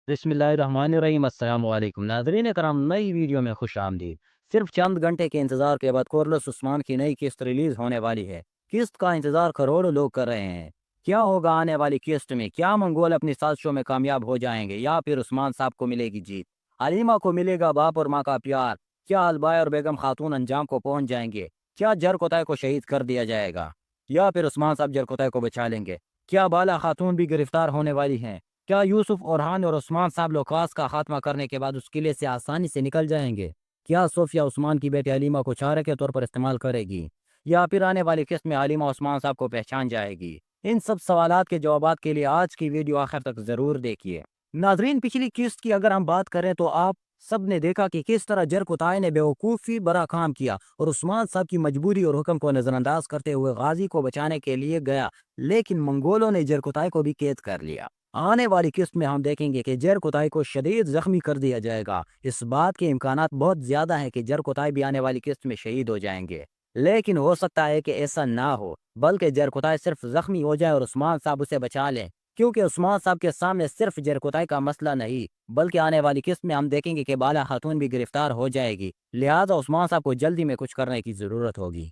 बिस्मिल्लाहिर्रहमानिर्रहीम। अस्सलाम वालेकुम नाज़रीन करम, नई वीडियो में खुश आमदीद। सिर्फ चंद घंटे के इंतजार के बाद कोरलस उस्मान की नई किस्त रिलीज होने वाली है। किस्त का इंतजार करोड़ों लोग कर रहे हैं। क्या होगा आने वाली किस्त में? क्या मंगोल अपनी साजिशों में कामयाब हो जाएंगे या फिर उस्मान साहब को मिलेगी जीत? हलीमा को मिलेगा बाप और माँ का प्यार? क्या अलबाय और बेगम खातून अंजाम को पहुंच जाएंगे? क्या जरकोतय को शहीद कर दिया जाएगा या फिर उस्मान साहब जरकोतय को बचा लेंगे? क्या बाला खातून भी गिरफ्तार होने वाली हैं? क्या यूसुफ ओरहान और उस्मान साहब लोकास का खात्मा करने के बाद उस किले से आसानी से निकल जाएंगे? क्या सोफिया उस्मान की बेटी हलीमा को चारे के तौर पर इस्तेमाल करेगी या फिर आने वाली किस्त में हलीमा उस्मान साहब को पहचान जाएगी? इन सब सवालात के जवाबात के लिए आज की वीडियो आखिर तक जरूर देखिए। नाजरीन, पिछली किस्त की अगर हम बात करें तो आप सब ने देखा कि किस तरह जरकुताई ने बेवकूफ़ी बड़ा काम किया और उस्मान साहब की मजबूरी और हुक्म को नजरअंदाज करते हुए गाजी को बचाने के लिए गया, लेकिन मंगोलों ने जरकुताई को भी कैद कर लिया। आने वाली किस्त में हम देखेंगे कि जरकुताई को शदीद जख्मी कर दिया जाएगा। इस बात के इम्कानात बहुत ज्यादा हैं कि जरकुताई भी आने वाली किस्त में शहीद हो जाएंगे, लेकिन हो सकता है कि ऐसा ना हो, बल्कि जरकुताई सिर्फ जख्मी हो जाए और उस्मान साहब उसे बचा लें, क्योंकि उस्मान साहब के सामने सिर्फ जरकुताई का मसला नहीं, बल्कि आने वाली किस्त में हम देखेंगे कि बाला खातून भी गिरफ्तार हो जाएगी। लिहाजा उस्मान साहब को जल्दी में कुछ करने की ज़रूरत होगी।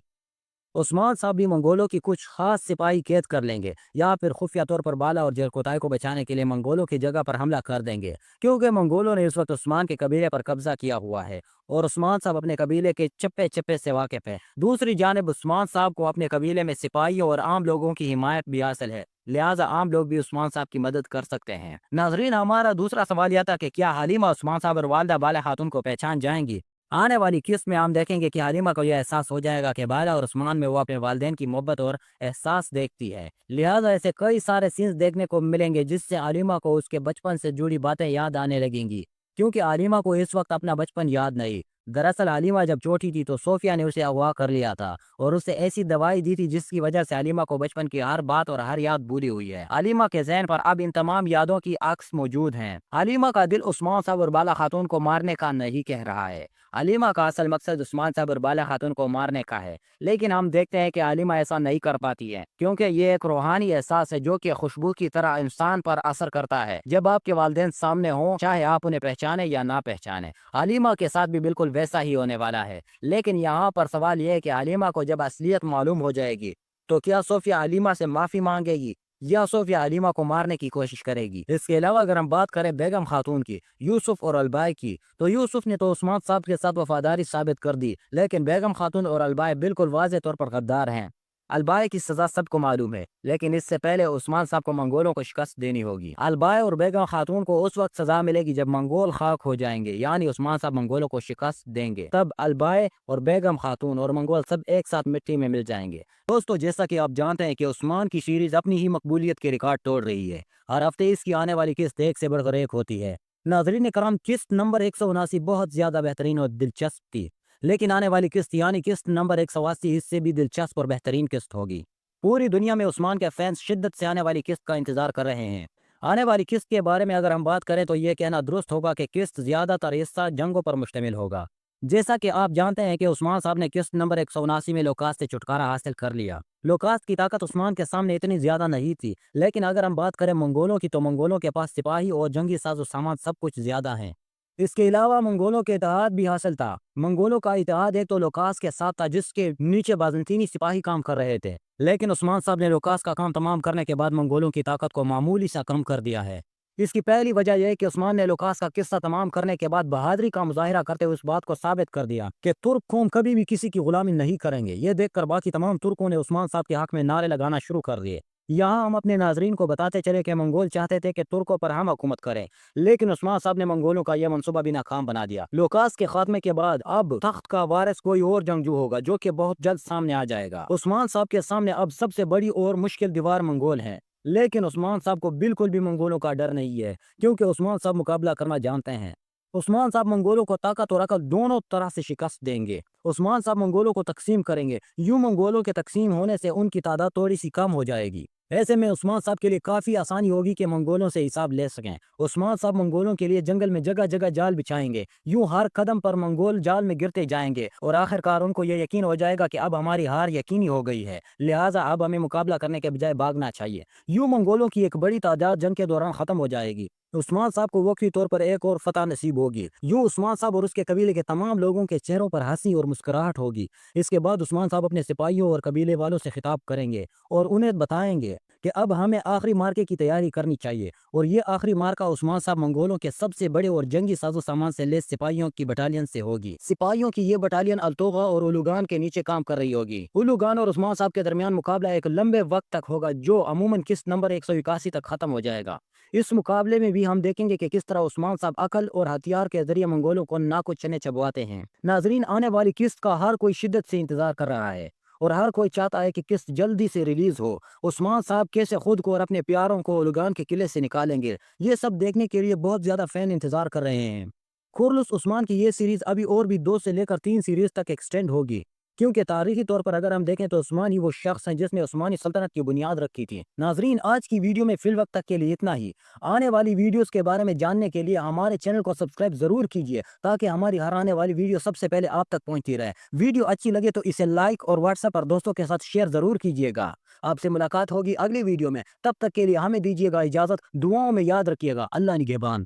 उस्मान साहब भी मंगोलों की कुछ खास सिपाही कैद कर लेंगे या फिर खुफिया तौर पर बाला और जरकोताई को बचाने के लिए मंगोलों की जगह पर हमला कर देंगे, क्योंकि मंगोलों ने इस वक्त उस्मान के कबीले पर कब्जा किया हुआ है और उस्मान साहब अपने कबीले के चप्पे चप्पे से वाकिफ है। दूसरी जानिब उस्मान साहब को अपने कबीले में सिपाहियों और आम लोगों की हिमायत भी हासिल है, लिहाजा आम लोग भी उस्मान साहब की मदद कर सकते हैं। नाजरीन, हमारा दूसरा सवाल यह था कि क्या हलीमा उस्मान साहब और वालदा बाला खातून को पहचान जाएंगी? आने वाली किस्त में हम देखेंगे कि हलीमा को यह एहसास हो जाएगा कि बाला और उस्मान में वो अपने वालिदैन की मोहब्बत और एहसास देखती है। लिहाजा ऐसे कई सारे सीन्स देखने को मिलेंगे जिससे हलीमा को उसके बचपन से जुड़ी बातें याद आने लगेंगी, क्योंकि हलीमा को इस वक्त अपना बचपन याद नहीं। दरअसल हलीमा जब छोटी थी तो सोफिया ने उसे अगवा कर लिया था और उसे ऐसी दवाई दी थी जिसकी वजह से हलीमा को बचपन की हर बात और हर याद भूली हुई है। हलीमा के ज़हन पर अब इन तमाम यादों की अक्स मौजूद हैं। हलीमा का दिल उस्मान साहब और बाला खातून को मारने का नहीं कह रहा है। हलीमा का असल मकसद उस्मान साहब और बाला खातून को मारने का है, लेकिन हम देखते हैं कि हलीमा ऐसा नहीं कर पाती है, क्योंकि ये एक रूहानी एहसास है जो कि खुशबू की तरह इंसान पर असर करता है। जब आपके वालिदैन सामने हों, चाहे आप उन्हें पहचाने या ना पहचाने, हलीमा के साथ भी बिल्कुल वैसा ही होने वाला है। लेकिन यहाँ पर सवाल यह है कि हलीमा को जब असलियत मालूम हो जाएगी तो क्या सोफिया हलीमा से माफी मांगेगी या सोफिया हलीमा को मारने की कोशिश करेगी? इसके अलावा अगर हम बात करें बेगम खातून की, यूसुफ और अलबाई की, तो यूसुफ ने तो उस्मान साहब के साथ वफादारी साबित कर दी, लेकिन बेगम खातून और अलबाई बिल्कुल वाज़ेह तौर पर गद्दार हैं। अलबाई की सजा सबको मालूम है, लेकिन इससे पहले उस्मान साहब को मंगोलों को शिकस्त देनी होगी। अलबाई और बेगम खातून को उस वक्त सजा मिलेगी जब मंगोल खाक हो जाएंगे, यानी उस्मान साहब मंगोलों को शिकस्त देंगे, तब अलबाई और बेगम खातून और मंगोल सब एक साथ मिट्टी में मिल जाएंगे। दोस्तों, जैसा कि आप जानते हैं कि उस्मान की सीरीज अपनी ही मकबूलियत के रिकॉर्ड तोड़ रही है। हर हफ्ते इसकी आने वाली किस्त एक से बढ़कर एक होती है। नाजरीन करम, किस्त नंबर 179 बहुत ज्यादा बेहतरीन और दिलचस्प थी, लेकिन आने वाली किस्त यानी किस्त नंबर 180 इससे भी दिलचस्प और बेहतरीन किस्त होगी। पूरी दुनिया में उस्मान के फैंस शिद्दत से आने वाली किस्त का इंतजार कर रहे हैं। आने वाली किस्त के बारे में अगर हम बात करें तो ये कहना दुरुस्त होगा कि किस्त ज्यादातर हिस्सा जंगों पर मुश्तमिल होगा। जैसा कि आप जानते हैं कि उस्मान साहब ने किस्त नंबर 179 में लोकास से छुटकारा हासिल कर लिया। लोकास की ताकत उस्मान के सामने इतनी ज्यादा नहीं थी, लेकिन अगर हम बात करें मंगोलों की तो मंगोलों के पास सिपाही और जंगी साजो सामान सब कुछ ज्यादा है। इसके अलावा मंगोलों के इत्तेहाद भी हासिल था। मंगोलों का इत्तेहाद एक तो लोकास के साथ था जिसके नीचे बाज़ंतीनी सिपाही काम कर रहे थे, लेकिन उस्मान साहब ने लोकास का काम तमाम करने के बाद मंगोलों की ताकत को मामूली सा कम कर दिया है। इसकी पहली वजह यह है कि उस्मान ने लोकास का किस्सा तमाम करने के बाद बहादुरी का मुजाहिरा करते हुए उस बात को साबित कर दिया कि तुर्क कौम कभी भी किसी की गुलामी नहीं करेंगे। ये देखकर बाकी तमाम तुर्कों ने उस्मान साहब के हक में नारे लगाना शुरू कर दिए। यहाँ हम अपने नाजरीन को बताते चले कि मंगोल चाहते थे कि तुर्कों पर हम हुकूमत करें, लेकिन उस्मान साहब ने मंगोलों का यह मंसूबा भी नाकाम बना दिया। लोकास के खात्मे के बाद अब तख्त का वारिस कोई और जंगजू होगा जो कि बहुत जल्द सामने आ जाएगा। उस्मान साहब के सामने अब सबसे बड़ी और मुश्किल दीवार मंगोल है, लेकिन उस्मान साहब को बिल्कुल भी मंगोलों का डर नहीं है, क्योंकि उस्मान साहब मुकाबला करना जानते हैं। उस्मान साहब मंगोलों को ताकत और अकल दोनों तरह से शिकस्त देंगे। उस्मान साहब मंगोलों को तकसीम करेंगे, यूं मंगोलों के तकसीम होने से उनकी तादाद थोड़ी सी कम हो जाएगी। ऐसे में उस्मान साहब के लिए काफी आसानी होगी कि मंगोलों से हिसाब ले सकें। उस्मान साहब मंगोलों के लिए जंगल में जगह जगह जाल बिछाएंगे, यूं हर कदम पर मंगोल जाल में गिरते जाएंगे और आखिरकार उनको यह यकीन हो जाएगा कि अब हमारी हार यकीनी हो गई है, लिहाजा अब हमें मुकाबला करने के बजाय भागना चाहिए। यूं मंगोलों की एक बड़ी तादाद जंग के दौरान खत्म हो जाएगी। عثمان صاحب کو وقتی طور پر ایک اور فتح نصیب ہوگی۔ یوں عثمان صاحب اور اس کے قبیلے کے تمام لوگوں کے چہروں پر ہنسی اور مسکراہٹ ہوگی۔ اس کے بعد عثمان صاحب اپنے سپاہیوں اور قبیلے والوں سے خطاب کریں گے اور انہیں بتائیں گے کہ اب ہمیں آخری مارکے کی تیاری کرنی چاہیے، اور یہ آخری مارکہ عثمان صاحب منگولوں کے سب سے بڑے اور جنگی ساز و سامان سے لیس سپاہیوں کی بٹالین سے ہوگی۔ سپاہیوں کی یہ بٹالین التوغا اور اولوگان کے نیچے کام کر رہی ہوگی۔ اولوگان اور عثمان صاحب کے درمیان مقابلہ ایک لمبے وقت تک ہوگا، جو عموماً قسط نمبر 181 تک ختم ہو جائے گا۔ اس مقابلے میں بھی ہم دیکھیں گے کہ کس طرح عثمان صاحب عقل اور ہتھیار کے ذریعے منگولوں کو ناکو چنے چبواتے ہیں۔ ناظرین، آنے والی قسط کا ہر کوئی شدت سے انتظار کر رہا ہے اور ہر کوئی چاہتا ہے کہ قسط جلدی سے ریلیز ہو۔ عثمان صاحب کیسے خود کو اور اپنے پیاروں کو اولوگان کے قلعے سے نکالیں گے، یہ سب دیکھنے کے لیے بہت زیادہ فین انتظار کر رہے ہیں۔ کورلس عثمان کی یہ سیریز ابھی اور بھی 2 سے لے کر 3 سیریز تک ایکسٹینڈ ہوگی، کیونکہ تاریخی طور پر اگر ہم دیکھیں تو عثمان ہی وہ شخص ہیں جس نے عثمانی سلطنت کی بنیاد رکھی تھی۔ ناظرین، آج کی ویڈیو میں فی الوقت تک کے لیے اتنا ہی۔ آنے والی ویڈیوز کے بارے میں جاننے کے لیے ہمارے چینل کو سبسکرائب ضرور کیجیے، تاکہ ہماری ہر آنے والی ویڈیو سب سے پہلے آپ تک پہنچتی رہے۔ ویڈیو اچھی لگے تو اسے لائک اور واٹس ایپ پر دوستوں کے ساتھ شیئر ضرور کیجیے گا۔ آپ سے ملاقات ہوگی اگلی ویڈیو میں، تب تک کے لیے ہمیں دیجیے گا اجازت۔ دعاؤں میں یاد رکھیے گا۔ اللہ نگہبان۔